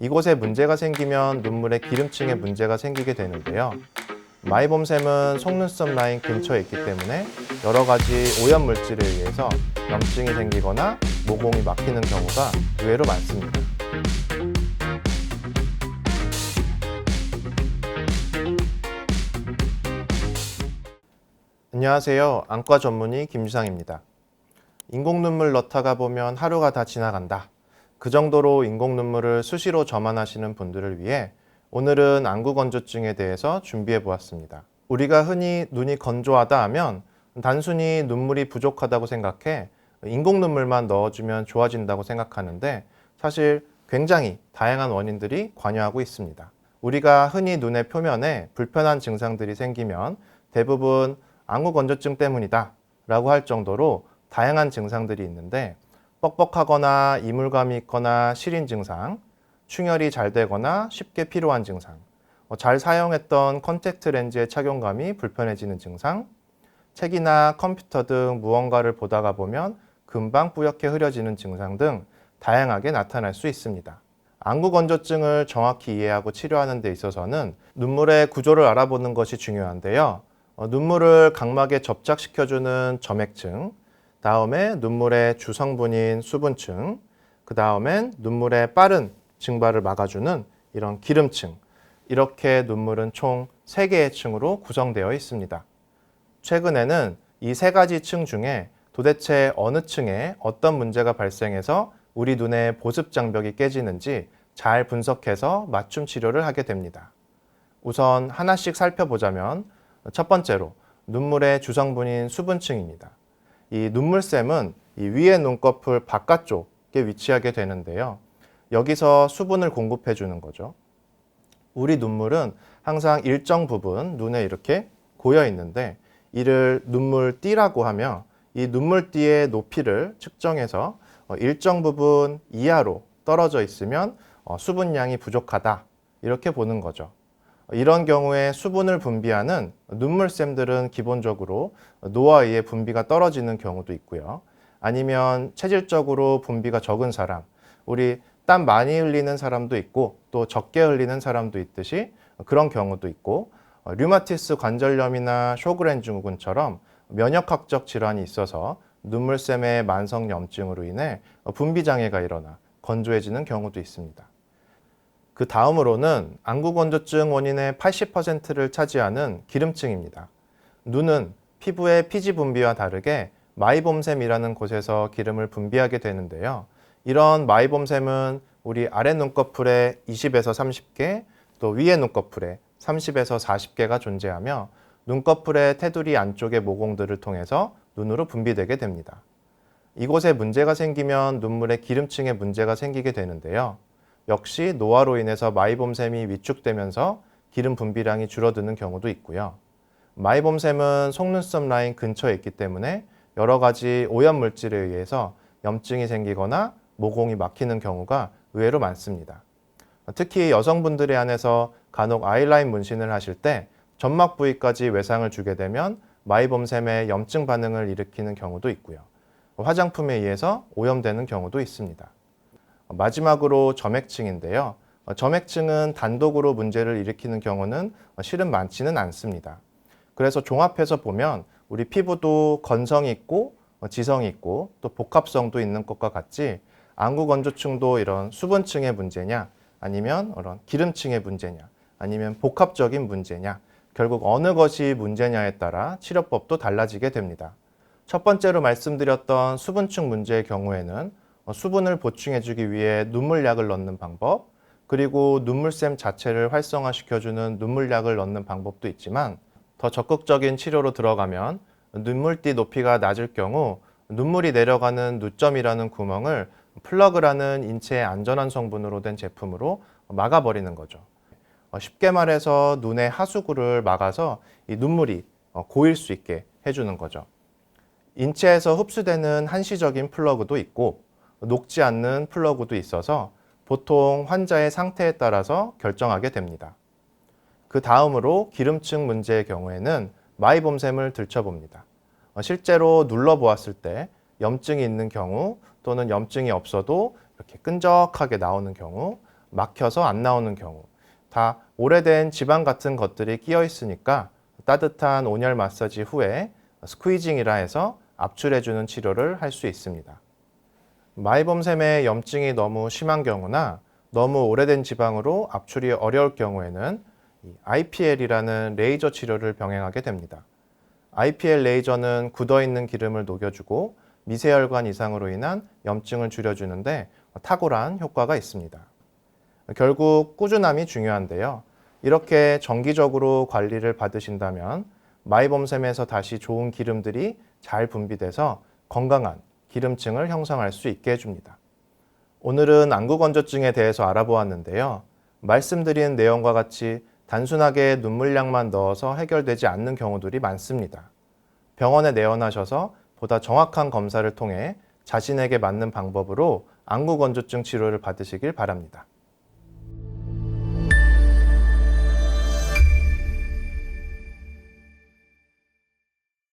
이곳에 문제가 생기면 눈물의 기름층에 문제가 생기게 되는데요. 마이봄샘은 속눈썹 라인 근처에 있기 때문에 여러 가지 오염 물질에 의해서 염증이 생기거나 모공이 막히는 경우가 의외로 많습니다. 안녕하세요. 안과 전문의 김유상입니다. 인공눈물 넣다가 보면 하루가 다 지나간다. 그 정도로 인공눈물을 수시로 점안하시는 분들을 위해 오늘은 안구 건조증에 대해서 준비해 보았습니다. 우리가 흔히 눈이 건조하다 하면 단순히 눈물이 부족하다고 생각해 인공눈물만 넣어주면 좋아진다고 생각하는데 사실 굉장히 다양한 원인들이 관여하고 있습니다. 우리가 흔히 눈의 표면에 불편한 증상들이 생기면 대부분 안구 건조증 때문이다 라고 할 정도로 다양한 증상들이 있는데 뻑뻑하거나 이물감이 있거나 시린 증상, 충혈이 잘 되거나 쉽게 피로한 증상, 잘 사용했던 컨택트 렌즈의 착용감이 불편해지는 증상, 책이나 컴퓨터 등 무언가를 보다가 보면 금방 뿌옇게 흐려지는 증상 등 다양하게 나타날 수 있습니다. 안구 건조증을 정확히 이해하고 치료하는 데 있어서는 눈물의 구조를 알아보는 것이 중요한데요. 눈물을 각막에 접착시켜주는 점액층, 다음에 눈물의 주성분인 수분층, 그 다음엔 눈물의 빠른 증발을 막아주는 이런 기름층, 이렇게 눈물은 총 3개의 층으로 구성되어 있습니다. 최근에는 이 3가지 층 중에 도대체 어느 층에 어떤 문제가 발생해서 우리 눈의 보습 장벽이 깨지는지 잘 분석해서 맞춤 치료를 하게 됩니다. 우선 하나씩 살펴보자면 첫 번째로 눈물의 주성분인 수분층입니다. 이 눈물샘은 이 위의 눈꺼풀 바깥쪽에 위치하게 되는데요. 여기서 수분을 공급해 주는 거죠. 우리 눈물은 항상 일정 부분 눈에 이렇게 고여 있는데 이를 눈물띠라고 하며 이 눈물띠의 높이를 측정해서 일정 부분 이하로 떨어져 있으면 수분량이 부족하다 이렇게 보는 거죠. 이런 경우에 수분을 분비하는 눈물샘들은 기본적으로 노화에 의해 분비가 떨어지는 경우도 있고요. 아니면 체질적으로 분비가 적은 사람, 우리 땀 많이 흘리는 사람도 있고 또 적게 흘리는 사람도 있듯이 그런 경우도 있고 류마티스 관절염이나 쇼그렌 증후군처럼 면역학적 질환이 있어서 눈물샘의 만성 염증으로 인해 분비 장애가 일어나 건조해지는 경우도 있습니다. 그 다음으로는 안구 건조증 원인의 80%를 차지하는 기름층입니다. 눈은 피부의 피지 분비와 다르게 마이봄샘이라는 곳에서 기름을 분비하게 되는데요. 이런 마이봄샘은 우리 아래 눈꺼풀에 20에서 30개, 또 위에 눈꺼풀에 30에서 40개가 존재하며 눈꺼풀의 테두리 안쪽의 모공들을 통해서 눈으로 분비되게 됩니다. 이곳에 문제가 생기면 눈물의 기름층에 문제가 생기게 되는데요. 역시 노화로 인해서 마이봄샘이 위축되면서 기름 분비량이 줄어드는 경우도 있고요. 마이봄샘은 속눈썹 라인 근처에 있기 때문에 여러 가지 오염 물질에 의해서 염증이 생기거나 모공이 막히는 경우가 의외로 많습니다. 특히 여성분들에 한해서 간혹 아이라인 문신을 하실 때 점막 부위까지 외상을 주게 되면 마이봄샘의 염증 반응을 일으키는 경우도 있고요. 화장품에 의해서 오염되는 경우도 있습니다. 마지막으로 점액층인데요. 점액층은 단독으로 문제를 일으키는 경우는 실은 많지는 않습니다. 그래서 종합해서 보면 우리 피부도 건성이 있고 지성이 있고 또 복합성도 있는 것과 같이 안구 건조증도 이런 수분층의 문제냐 아니면 이런 기름층의 문제냐 아니면 복합적인 문제냐 결국 어느 것이 문제냐에 따라 치료법도 달라지게 됩니다. 첫 번째로 말씀드렸던 수분층 문제의 경우에는 수분을 보충해주기 위해 눈물약을 넣는 방법, 그리고 눈물샘 자체를 활성화시켜주는 눈물약을 넣는 방법도 있지만 더 적극적인 치료로 들어가면 눈물띠 높이가 낮을 경우 눈물이 내려가는 누점이라는 구멍을 플러그라는 인체에 안전한 성분으로 된 제품으로 막아버리는 거죠. 쉽게 말해서 눈의 하수구를 막아서 이 눈물이 고일 수 있게 해주는 거죠. 인체에서 흡수되는 한시적인 플러그도 있고 녹지 않는 플러그도 있어서 보통 환자의 상태에 따라서 결정하게 됩니다. 그 다음으로 기름층 문제의 경우에는 마이봄샘을 들춰봅니다. 실제로 눌러보았을 때 염증이 있는 경우 또는 염증이 없어도 이렇게 끈적하게 나오는 경우 막혀서 안 나오는 경우, 다 오래된 지방 같은 것들이 끼어 있으니까 따뜻한 온열 마사지 후에 스퀴징이라 해서 압출해주는 치료를 할 수 있습니다. 마이봄샘의 염증이 너무 심한 경우나 너무 오래된 지방으로 압출이 어려울 경우에는 IPL이라는 레이저 치료를 병행하게 됩니다. IPL 레이저는 굳어있는 기름을 녹여주고 미세혈관 이상으로 인한 염증을 줄여주는데 탁월한 효과가 있습니다. 결국 꾸준함이 중요한데요. 이렇게 정기적으로 관리를 받으신다면 마이봄샘에서 다시 좋은 기름들이 잘 분비돼서 건강한 기름층을 형성할 수 있게 해줍니다. 오늘은 안구건조증에 대해서 알아보았는데요. 말씀드린 내용과 같이 단순하게 눈물약만 넣어서 해결되지 않는 경우들이 많습니다. 병원에 내원하셔서 보다 정확한 검사를 통해 자신에게 맞는 방법으로 안구건조증 치료를 받으시길 바랍니다.